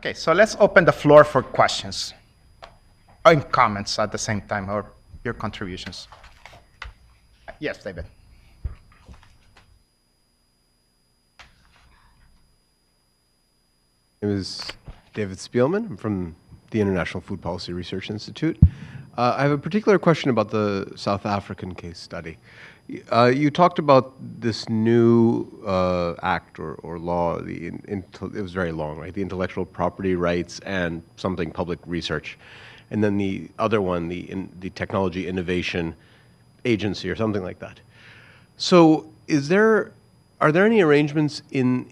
Okay, so let's open the floor for questions and comments at the same time, or your contributions. Yes, David. My name is David Spielman. I'm from the International Food Policy Research Institute. I have a particular question about the South African case study. You talked about this new act or law, it was very long, right? The intellectual property rights and something public research. And then the other one, the Technology Innovation Agency or something like that. So are there any arrangements in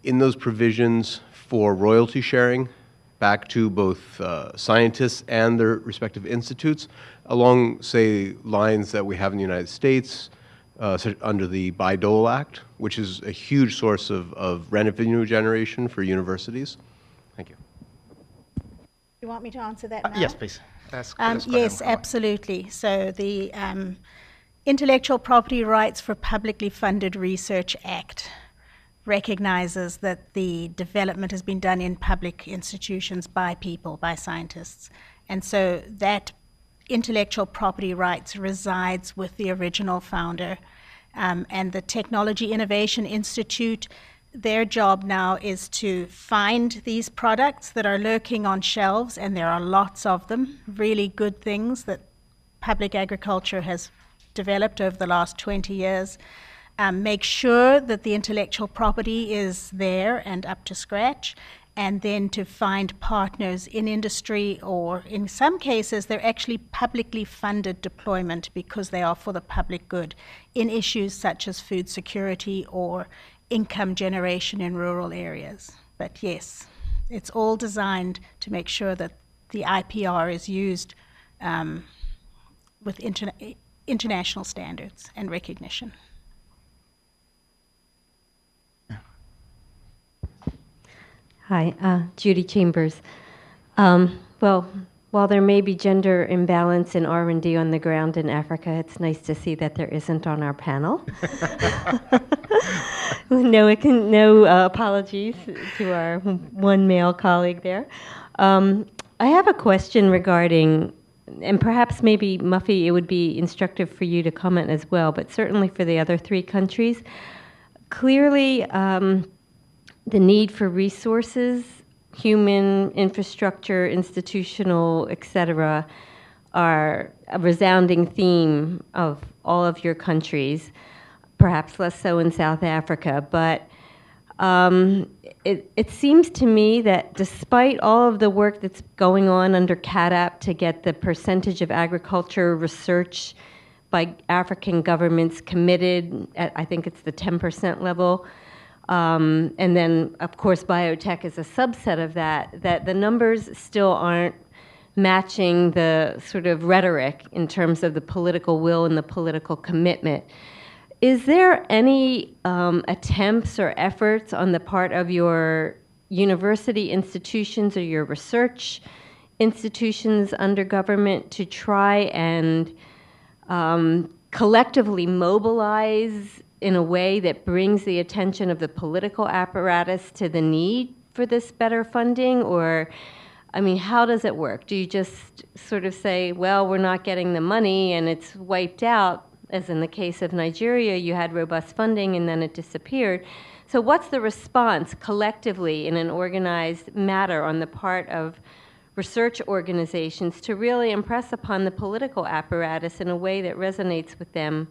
those provisions for royalty sharing back to both scientists and their respective institutes along, say, lines that we have in the United States under the Bayh-Dole Act, which is a huge source of revenue generation for universities? Thank you. You want me to answer that now? Yes, please. Yes, absolutely. So the Intellectual Property Rights for Publicly Funded Research Act recognizes that the development has been done in public institutions by people, by scientists. And so that intellectual property rights resides with the original founder. And the Technology Innovation Institute, their job now is to find these products that are lurking on shelves, and there are lots of them, really good things that public agriculture has developed over the last 20 years. Make sure that the intellectual property is there and up to scratch, and then to find partners in industry, or in some cases they're actually publicly funded deployment because they are for the public good in issues such as food security or income generation in rural areas. But yes, it's all designed to make sure that the IPR is used with international standards and recognition. Hi, Judy Chambers. Well, while there may be gender imbalance in R&D on the ground in Africa, it's nice to see that there isn't on our panel. No apologies to our one male colleague there. I have a question regarding, and perhaps maybe Muffy, it would be instructive for you to comment as well, but certainly for the other three countries. Clearly, the need for resources, human, infrastructure, institutional, et cetera, are a resounding theme of all of your countries, perhaps less so in South Africa. But it seems to me that despite all of the work that's going on under CAADP to get the percentage of agriculture research by African governments committed at, I think it's the 10% level, and then, of course, biotech is a subset of that, that the numbers still aren't matching the sort of rhetoric in terms of the political will and the political commitment. Is there any attempts or efforts on the part of your university institutions or your research institutions under government to try and collectively mobilize in a way that brings the attention of the political apparatus to the need for this better funding? Or, I mean, how does it work? Do you just sort of say, well, we're not getting the money and it's wiped out, as in the case of Nigeria, you had robust funding and then it disappeared? So what's the response collectively in an organized matter on the part of research organizations to really impress upon the political apparatus in a way that resonates with them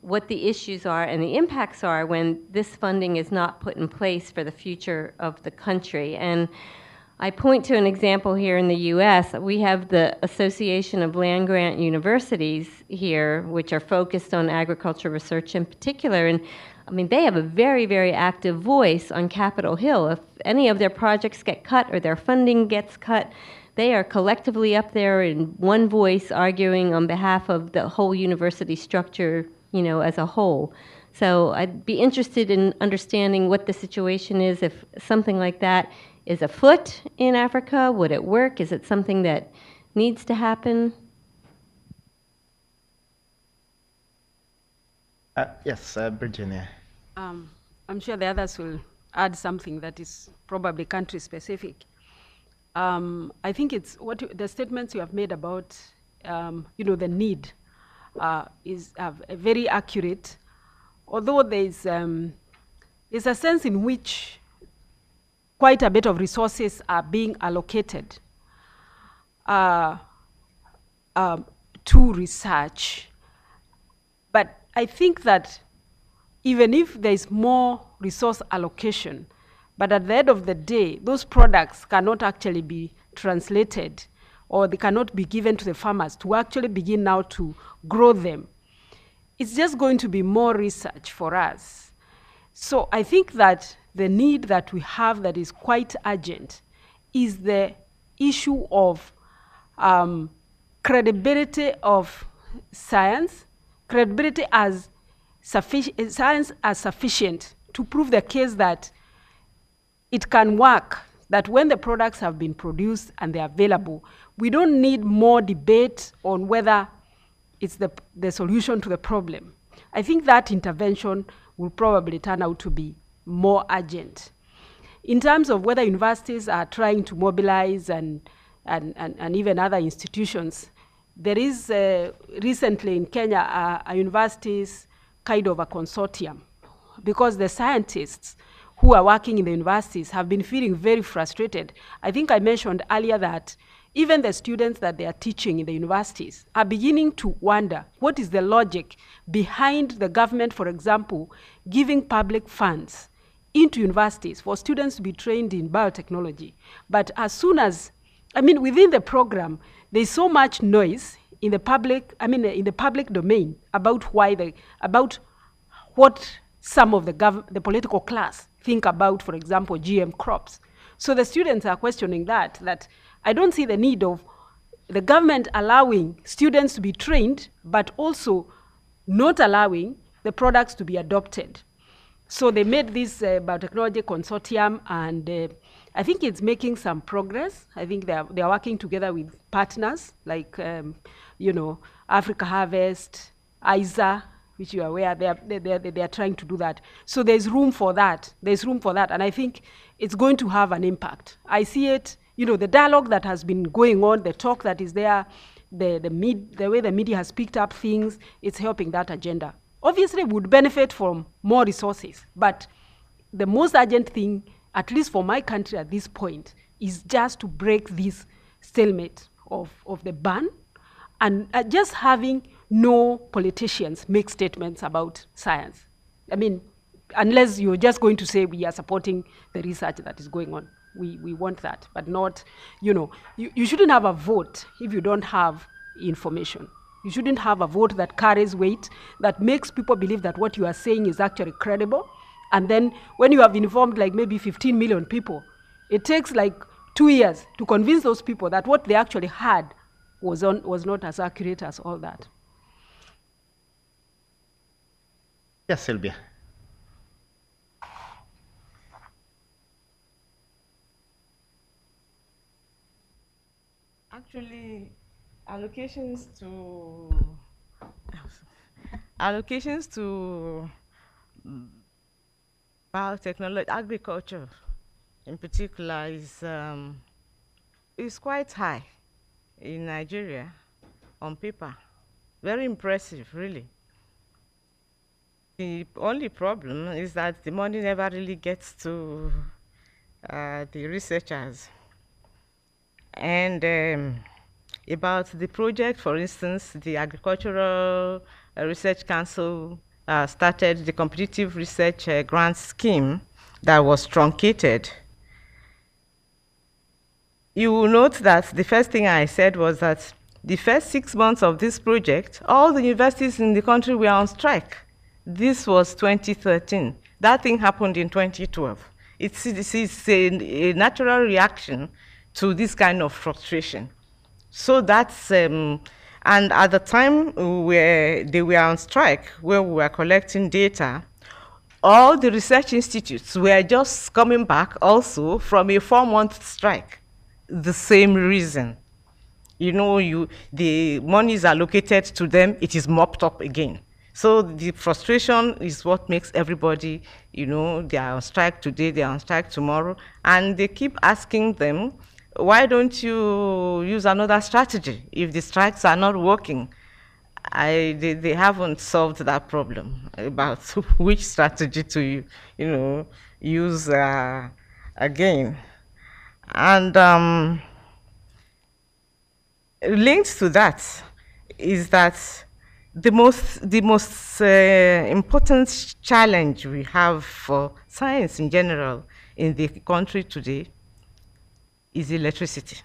what the issues are and the impacts are when this funding is not put in place for the future of the country? And I point to an example here in the US. We have the Association of Land-Grant Universities here, which are focused on agriculture research in particular. And I mean, they have a very, very active voice on Capitol Hill. If any of their projects get cut or their funding gets cut, they are collectively up there in one voice arguing on behalf of the whole university structure, you know, as a whole. So I'd be interested in understanding what the situation is if something like that is afoot in Africa. Would it work? Is it something that needs to happen? Yes, Virginia. I'm sure the others will add something that is probably country-specific. I think it's the statements you have made about, the need is very accurate. Although there's a sense in which quite a bit of resources are being allocated to research. But I think that even if there is more resource allocation, but at the end of the day, those products cannot actually be translated, or they cannot be given to the farmers to actually begin now to grow them. It's just going to be more research for us. So I think that the need that we have that is quite urgent is the issue of credibility of science, credibility as science as sufficient to prove the case that it can work, that when the products have been produced and they're available, we don't need more debate on whether it's the solution to the problem. I think that intervention will probably turn out to be more urgent. In terms of whether universities are trying to mobilize and even other institutions, there is recently in Kenya a university's kind of a consortium, because the scientists who are working in the universities have been feeling very frustrated. I think I mentioned earlier that even the students that they are teaching in the universities are beginning to wonder what is the logic behind the government, for example, giving public funds into universities for students to be trained in biotechnology. But as soon as, within the program, there's so much noise in the public, in the public domain about about what some of the political class think about, for example, GM crops. So the students are questioning that I don't see the need of the government allowing students to be trained, but also not allowing the products to be adopted. So they made this biotechnology consortium, and I think it's making some progress. I think they are working together with partners like, Africa Harvest, ISA, which you are aware, they are trying to do that. So there's room for that. There's room for that, and I think it's going to have an impact. I see it, the dialogue that has been going on, the talk that is there, the way the media has picked up things, it's helping that agenda. Obviously, we would benefit from more resources, but the most urgent thing, at least for my country at this point, is just to break this stalemate of the ban, and just having no politicians make statements about science. Unless you're just going to say we are supporting the research that is going on. We want that, but not, you shouldn't have a vote if you don't have information. You shouldn't have a vote that carries weight, that makes people believe that what you are saying is actually credible. And then when you have informed like maybe 15 million people, it takes like 2 years to convince those people that what they actually had was not as accurate as all that. Yes, Sylvia. Actually, allocations to biotechnology, agriculture in particular, is quite high in Nigeria on paper. Very impressive, really. The only problem is that the money never really gets to the researchers. And about the project, for instance, the Agricultural Research Council started the competitive research grant scheme that was truncated. You will note that the first thing I said was that the first 6 months of this project, all the universities in the country were on strike. This was 2013. That thing happened in 2012. It's a natural reaction to this kind of frustration. So that's, and at the time they were on strike, where we were collecting data, all the research institutes were just coming back also from a 4-month strike. The same reason. The money is allocated to them, it is mopped up again. So the frustration is what makes everybody, they are on strike today, they are on strike tomorrow, and they keep asking them, why don't you use another strategy if the strikes are not working? They haven't solved that problem about which strategy to use again. And linked to that is that the most important challenge we have for science in general in the country today is electricity.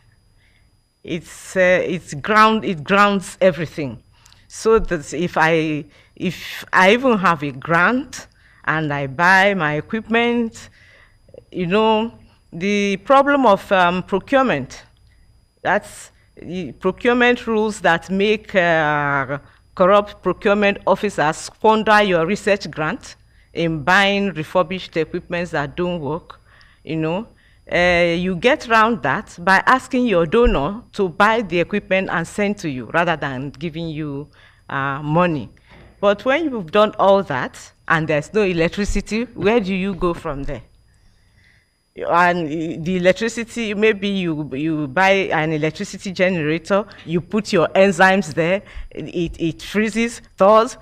It grounds everything. So that if I even have a grant and I buy my equipment, the problem of procurement, that's the procurement rules that make corrupt procurement officers squander your research grant in buying refurbished equipment that don't work, you get around that by asking your donor to buy the equipment and send to you rather than giving you money. But when you've done all that and there's no electricity, where do you go from there? And the electricity, maybe you buy an electricity generator, you put your enzymes there, it freezes, thaws,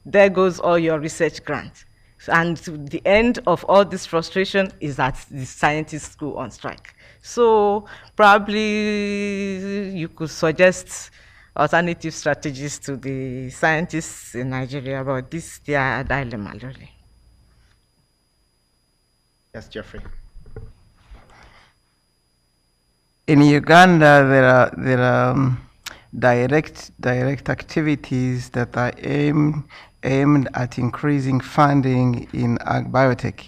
there goes all your research grants. And the end of all this frustration is that the scientists go on strike. So probably you could suggest alternative strategies to the scientists in Nigeria about this, their dilemma, really. Yes, Jeffrey. In Uganda, there are direct activities that are aimed at increasing funding in ag biotech.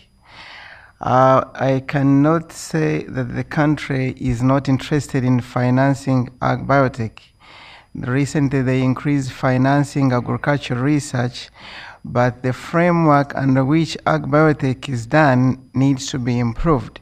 I cannot say that the country is not interested in financing ag biotech. Recently, they increased financing agricultural research, but the framework under which ag biotech is done needs to be improved.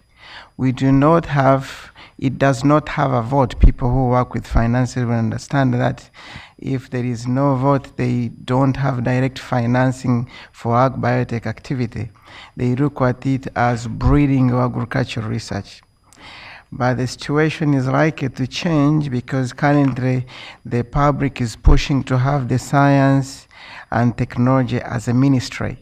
We do not have, it does not have a vote. People who work with finances will understand that if there is no vote, they don't have direct financing for ag biotech activity. They look at it as breeding or agricultural research. But the situation is likely to change because currently the public is pushing to have the science and technology as a ministry,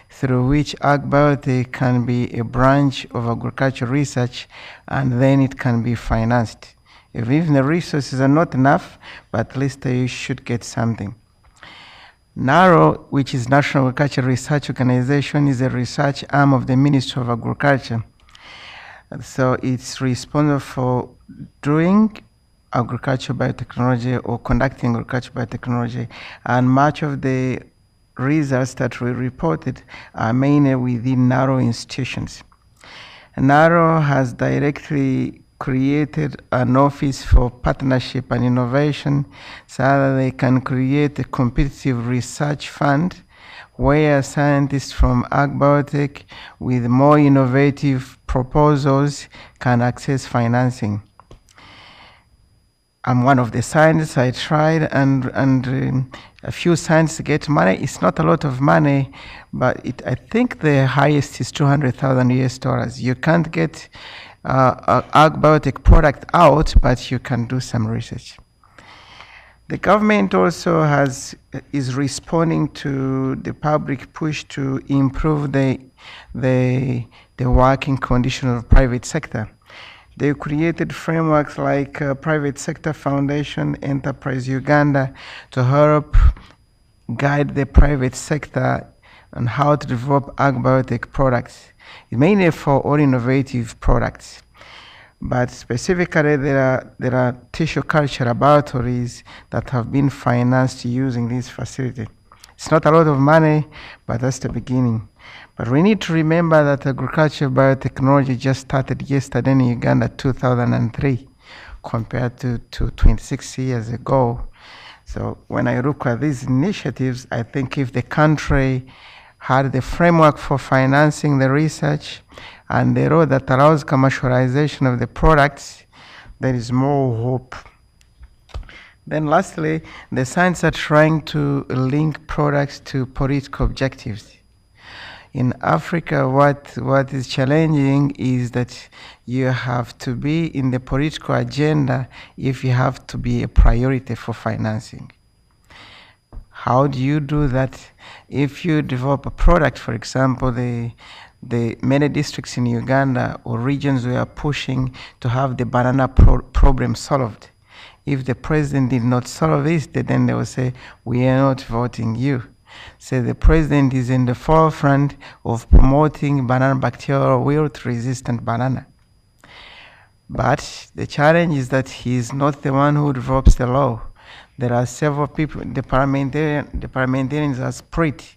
through which ag biotech can be a branch of agricultural research, and then it can be financed. If even the resources are not enough, but at least they should get something. NARO, which is National Agricultural Research Organization, is a research arm of the Ministry of Agriculture. So it's responsible for doing agricultural biotechnology or conducting agricultural biotechnology, and much of the results that we reported are mainly within NARO institutions. NARO has directly created an office for partnership and innovation so that they can create a competitive research fund where scientists from ag biotech with more innovative proposals can access financing. I'm one of the scientists. I tried, and a few scientists get money. It's not a lot of money, but I think the highest is $200,000. You can't get an ag biotech product out, but you can do some research. The government also is responding to the public push to improve the working conditions of private sector. They created frameworks like Private Sector Foundation, Enterprise Uganda, to help guide the private sector on how to develop ag biotech products, mainly for all innovative products. But specifically, there are tissue culture laboratories that have been financed using this facility. It's not a lot of money, but that's the beginning. But we need to remember that agricultural biotechnology just started yesterday in Uganda, 2003, compared to 26 years ago. So when I look at these initiatives, I think if the country had the framework for financing the research and the road that allows commercialization of the products, there is more hope. Then lastly, the scientists are trying to link products to political objectives. In Africa, what is challenging is that you have to be in the political agenda if you have to be a priority for financing. How do you do that? If you develop a product, for example, the many districts in Uganda or regions were pushing to have the banana problem solved. If the president did not solve it, then they will say, we are not voting you. So the president is in the forefront of promoting banana bacterial wilt-resistant banana. But the challenge is that he is not the one who develops the law. There are several people, the parliamentarians are split.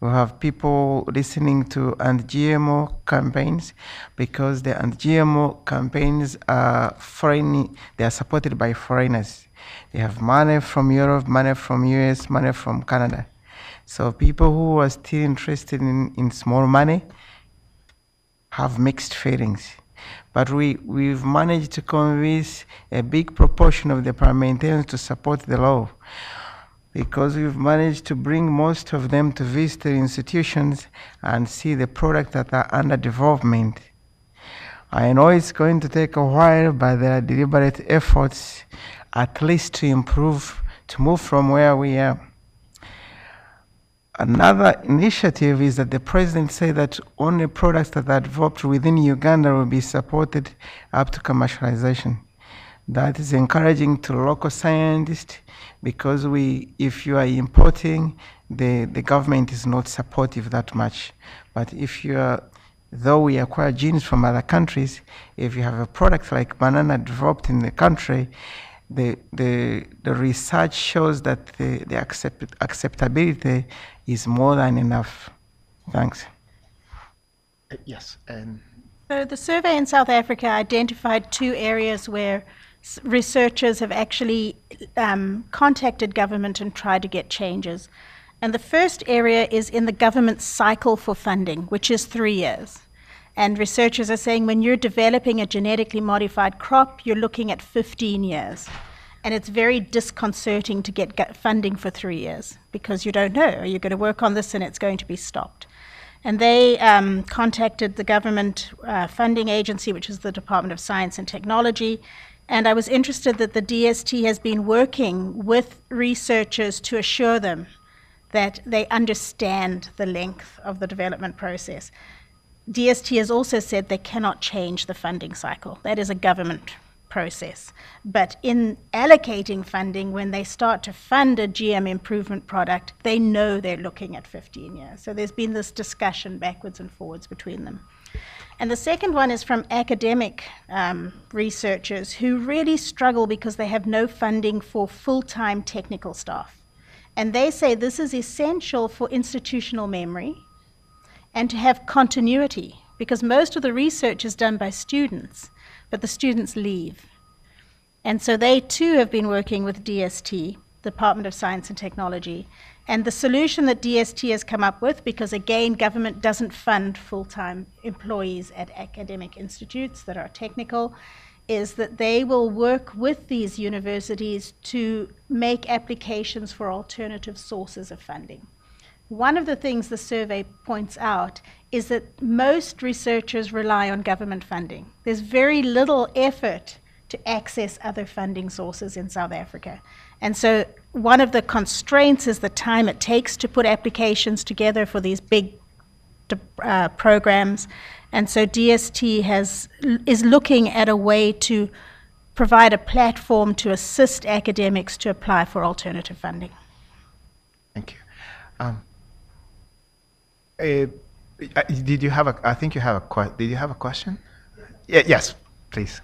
We have people listening to anti-GMO campaigns because the anti-GMO campaigns are foreign, they are supported by foreigners. They have money from Europe, money from US, money from Canada. So people who are still interested in small money have mixed feelings. But we've managed to convince a big proportion of the parliamentarians to support the law, because we've managed to bring most of them to visit the institutions and see the products that are under development. I know it's going to take a while, but there are deliberate efforts at least to improve, to move from where we are. Another initiative is that the president said that only products that are developed within Uganda will be supported up to commercialization. That is encouraging to local scientists, because if you are importing, the government is not supportive that much. But if you are, though we acquire genes from other countries, if you have a product like banana developed in the country, the research shows that the acceptability is more than enough. Thanks. Yes, and So the survey in South Africa identified 2 areas where researchers have actually contacted government and tried to get changes. And the first area is in the government cycle for funding, which is 3 years. And researchers are saying when you're developing a genetically modified crop, you're looking at 15 years. And it's very disconcerting to get funding for 3 years, because you don't know, are you going to work on this and it's going to be stopped. And they contacted the government funding agency, which is the Department of Science and Technology. And I was interested that the DST has been working with researchers to assure them that they understand the length of the development process. DST has also said they cannot change the funding cycle. That is a government process. But in allocating funding, when they start to fund a GM improvement product, they know they're looking at 15 years. So there's been this discussion backwards and forwards between them. And the second one is from academic researchers who really struggle because they have no funding for full-time technical staff. And they say this is essential for institutional memory and to have continuity, because most of the research is done by students, but the students leave. And so they too have been working with DST, Department of Science and Technology. And the solution that DST has come up with, because again, government doesn't fund full-time employees at academic institutes that are technical, is that they will work with these universities to make applications for alternative sources of funding. One of the things the survey points out is that most researchers rely on government funding. There's very little effort to access other funding sources in South Africa. And so one of the constraints is the time it takes to put applications together for these big programs. And so DST is looking at a way to provide a platform to assist academics to apply for alternative funding. thank you. Did you have a? I think you have a. Did you have a question? Yeah, yes, please.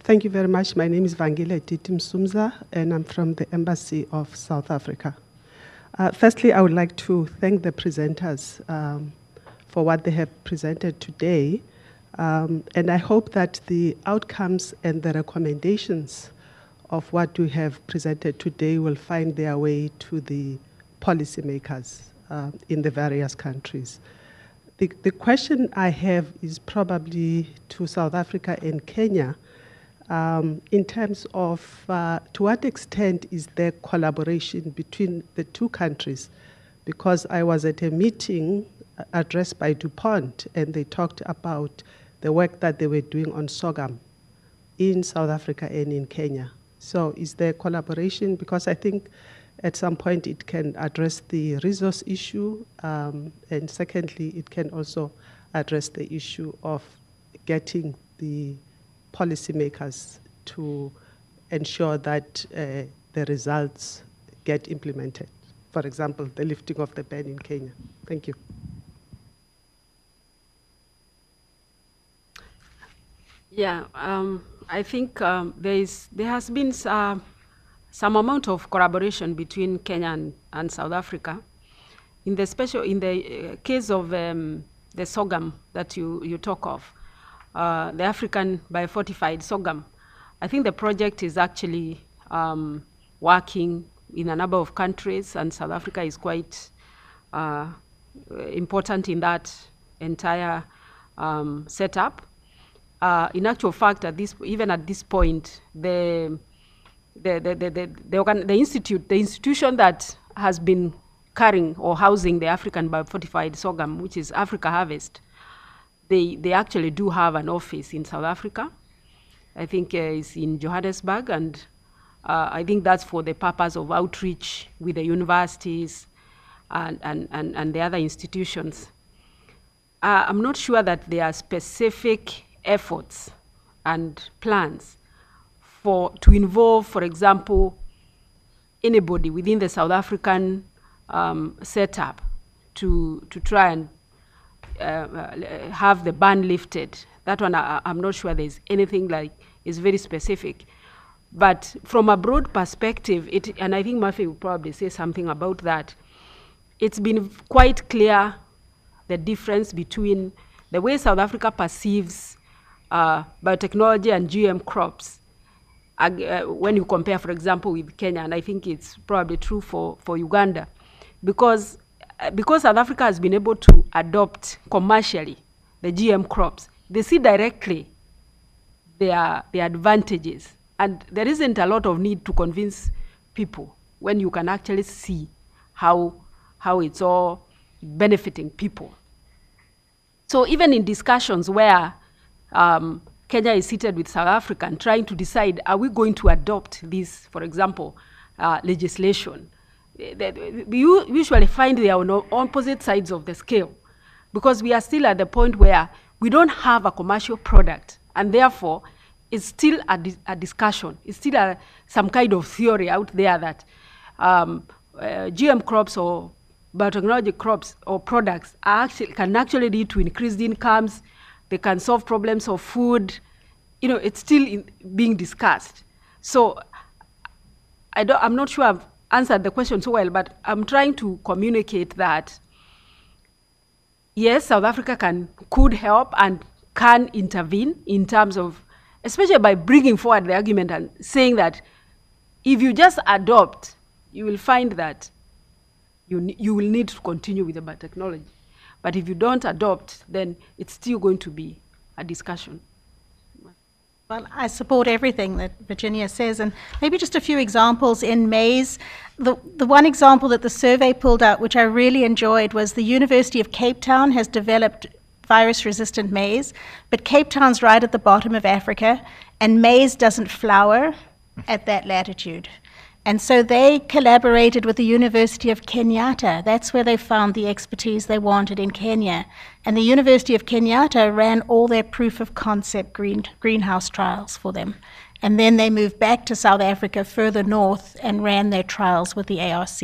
Thank you very much. My name is Vangile Titim Sumza, and I'm from the Embassy of South Africa. Firstly, I would like to thank the presenters for what they have presented today, and I hope that the outcomes and the recommendations of what we have presented today will find their way to the policymakers in the various countries. The question I have is probably to South Africa and Kenya. in terms of to what extent is there collaboration between the two countries? Because I was at a meeting addressed by DuPont, and they talked about the work that they were doing on sorghum in South Africa and in Kenya. So is there collaboration? Because I think at some point it can address the resource issue, and secondly, it can also address the issue of getting the policymakers to ensure that the results get implemented. For example, the lifting of the ban in Kenya. Thank you. Yeah, I think there has been some amount of collaboration between Kenya and South Africa. In the case of the sorghum that you talk of, the African biofortified sorghum, I think the project is actually working in a number of countries, and South Africa is quite important in that entire setup. In actual fact, even at this point, the institution that has been carrying or housing the African biofortified sorghum, which is Africa Harvest, they actually do have an office in South Africa. I think it's in Johannesburg, and I think that's for the purpose of outreach with the universities and the other institutions. I'm not sure that there are specific efforts and plans to involve, for example, anybody within the South African setup to try and have the ban lifted. That one, I'm not sure there's anything is very specific. But from a broad perspective, and I think Murphy will probably say something about that, it's been quite clear the difference between the way South Africa perceives biotechnology and GM crops when you compare, for example, with Kenya, and I think it's probably true for Uganda, because South Africa has been able to adopt commercially the GM crops, they see directly their advantages, and there isn't a lot of need to convince people when you can actually see how it's all benefiting people. So even in discussions where Kenya is seated with South Africa and trying to decide, are we going to adopt this, for example, legislation, we usually find they are on opposite sides of the scale, because we are still at the point where we don't have a commercial product, and therefore it's still a discussion. It's still some kind of theory out there that GM crops or biotechnology crops or products can actually lead to increased incomes. They can solve problems of food. It's still being discussed. So I'm not sure I've answered the question so well, but I'm trying to communicate that yes, South Africa could help and can intervene in terms of, especially by bringing forward the argument and saying that if you just adopt, you will find that you will need to continue with the biotechnology. But if you don't adopt, then it's still going to be a discussion. Well, I support everything that Virginia says, and maybe just a few examples in maize. The one example that the survey pulled out, which I really enjoyed, was the University of Cape Town has developed virus-resistant maize, but Cape Town's right at the bottom of Africa, and maize doesn't flower at that latitude. And so they collaborated with the University of Kenyatta. That's where they found the expertise they wanted in Kenya. And the University of Kenyatta ran all their proof of concept greenhouse trials for them. And then they moved back to South Africa further north and ran their trials with the ARC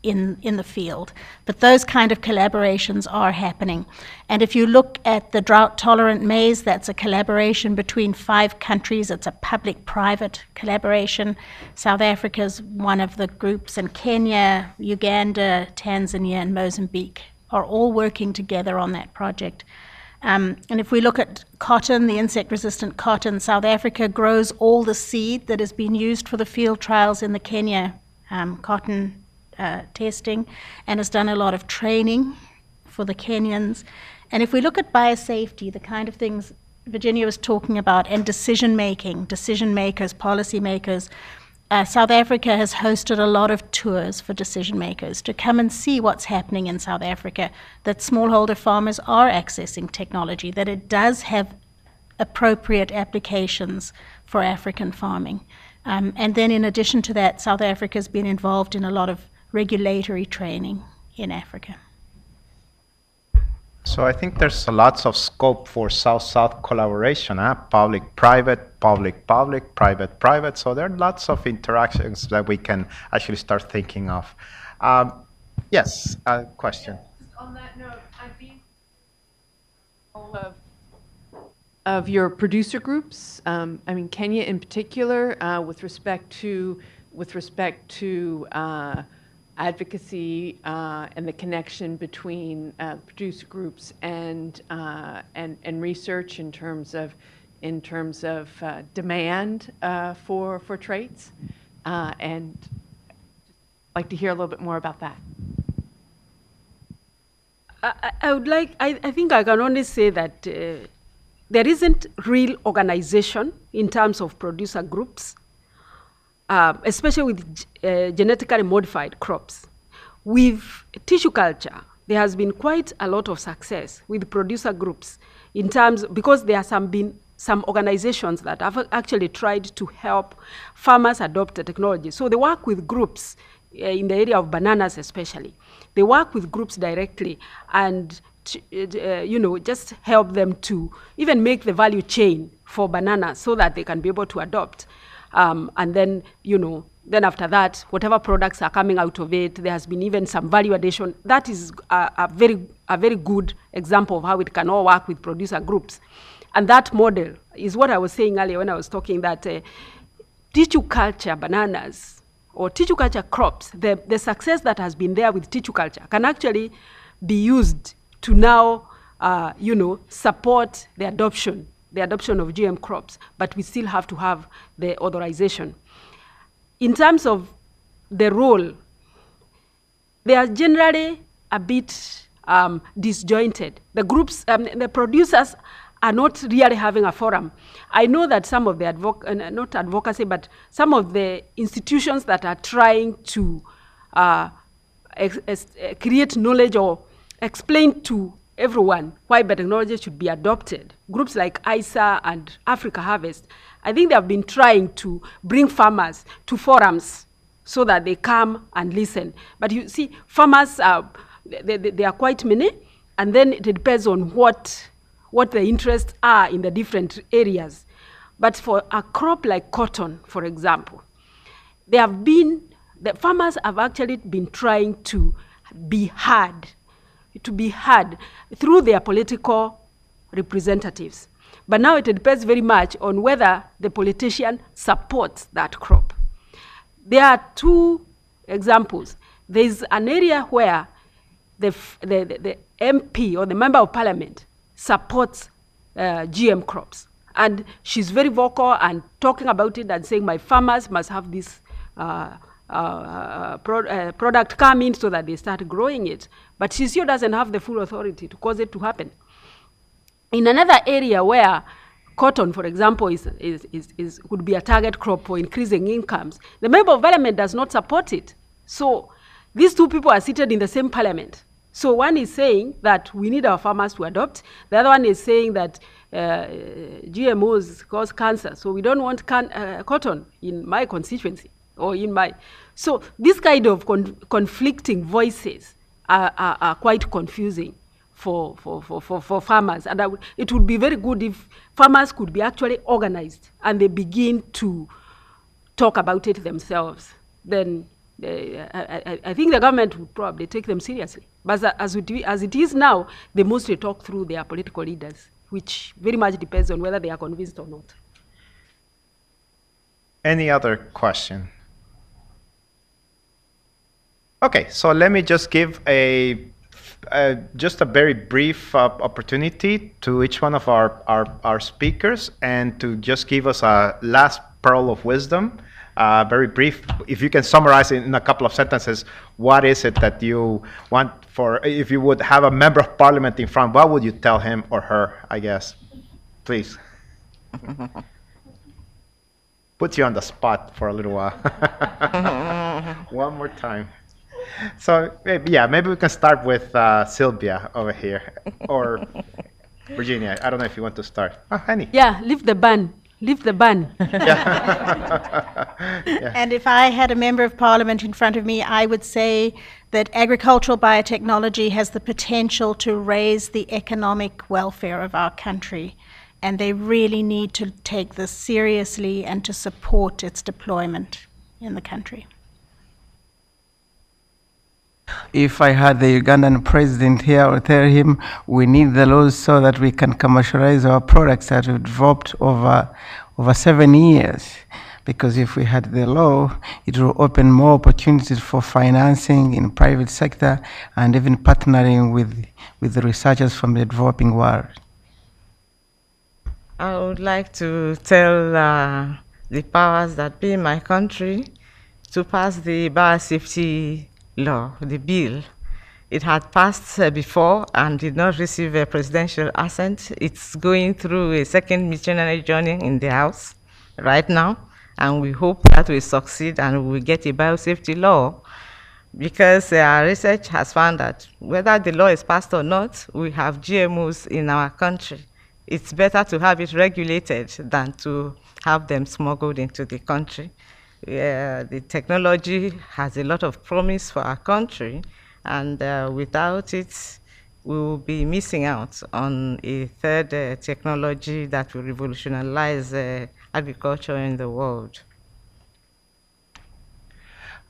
in the field. But those kind of collaborations are happening. And if you look at the drought-tolerant maize, that's a collaboration between 5 countries. It's a public-private collaboration. South Africa's one of the groups, and Kenya, Uganda, Tanzania, and Mozambique are all working together on that project. And if we look at cotton, the insect-resistant cotton, South Africa grows all the seed that has been used for the field trials in the Kenya cotton testing, and has done a lot of training for the Kenyans. And if we look at biosafety, the kind of things Virginia was talking about, and decision makers, policy makers. South Africa has hosted a lot of tours for decision makers to come and see what's happening in South Africa, that smallholder farmers are accessing technology, that it does have appropriate applications for African farming. And then in addition to that, South Africa has been involved in a lot of regulatory training in Africa. So I think there's lots of scope for South-South collaboration, public-private, public-public, private-private. So there are lots of interactions that we can actually start thinking of. Yes, a question. Just on that note, I'd be of your producer groups. I mean, Kenya in particular, with respect to advocacy and the connection between producer groups and research in terms of demand for traits, and I'd like to hear a little bit more about that. I think I can only say that there isn't real organization in terms of producer groups, especially with genetically modified crops. With tissue culture, there has been quite a lot of success with producer groups in terms, because there have been some organizations that have actually tried to help farmers adopt the technology. So they work with groups in the area of bananas especially. They work with groups directly and just help them to even make the value chain for bananas so that they can be able to adopt. And then, then after that, whatever products are coming out of it, there has been even some value addition. That is a very good example of how it can all work with producer groups. And that model is what I was saying earlier when I was talking that tissue culture bananas or tissue culture crops, the success that has been there with tissue culture can actually be used to now, support the adoption of GM crops, but we still have to have the authorization. In terms of the role, they are generally a bit disjointed. The groups, the producers are not really having a forum. I know that some of the not advocacy, but some of the institutions that are trying to create knowledge or explain to everyone why biotechnology should be adopted, groups like ISA and Africa Harvest, I think they have been trying to bring farmers to forums so that they come and listen. But you see, farmers, they are quite many, and then it depends on what the interests are in the different areas. But for a crop like cotton, for example, the farmers have actually been trying to be heard through their political representatives. But now it depends very much on whether the politician supports that crop. There are two examples. There's an area where the MP or the member of parliament supports GM crops. And she's very vocal and talking about it and saying my farmers must have this product come in so that they start growing it. But she still doesn't have the full authority to cause it to happen. In another area where cotton, for example, could be a target crop for increasing incomes, the member of parliament does not support it. So these two people are seated in the same parliament. So one is saying that we need our farmers to adopt. The other one is saying that GMOs cause cancer, so we don't want cotton in my constituency or in my... So this kind of conflicting voices are quite confusing for farmers. And it would be very good if farmers could be actually organized and they begin to talk about it themselves. Then I think the government would probably take them seriously. But as it is now, they mostly talk through their political leaders, which very much depends on whether they are convinced or not. Any other question? Okay, so let me just give just a very brief opportunity to each one of our speakers and to just give us a last pearl of wisdom. Very brief, if you can summarize in a couple of sentences, what is it that you want for, if you would have a member of parliament in front, what would you tell him or her, I guess? Please. Put you on the spot for a little while. One more time. So maybe we can start with Sylvia over here, or Virginia. I don't know if you want to start. Oh, honey. Yeah, lift the ban. Lift the ban. And if I had a member of parliament in front of me, I would say that agricultural biotechnology has the potential to raise the economic welfare of our country. And they really need to take this seriously and to support its deployment in the country. If I had the Ugandan president here, I would tell him we need the laws so that we can commercialize our products that we've developed over 7 years. Because if we had the law, it will open more opportunities for financing in private sector and even partnering with the researchers from the developing world. I would like to tell the powers that be in my country to pass the biosafety law, the bill. It had passed before and did not receive a presidential assent. It's going through a second missionary journey in the House right now, and we hope that we succeed and we will get a biosafety law, because our research has found that whether the law is passed or not, we have GMOs in our country. It's better to have it regulated than to have them smuggled into the country. The technology has a lot of promise for our country, and without it, we will be missing out on a third technology that will revolutionize agriculture in the world.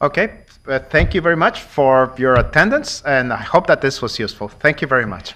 Okay, thank you very much for your attendance, and I hope that this was useful. Thank you very much.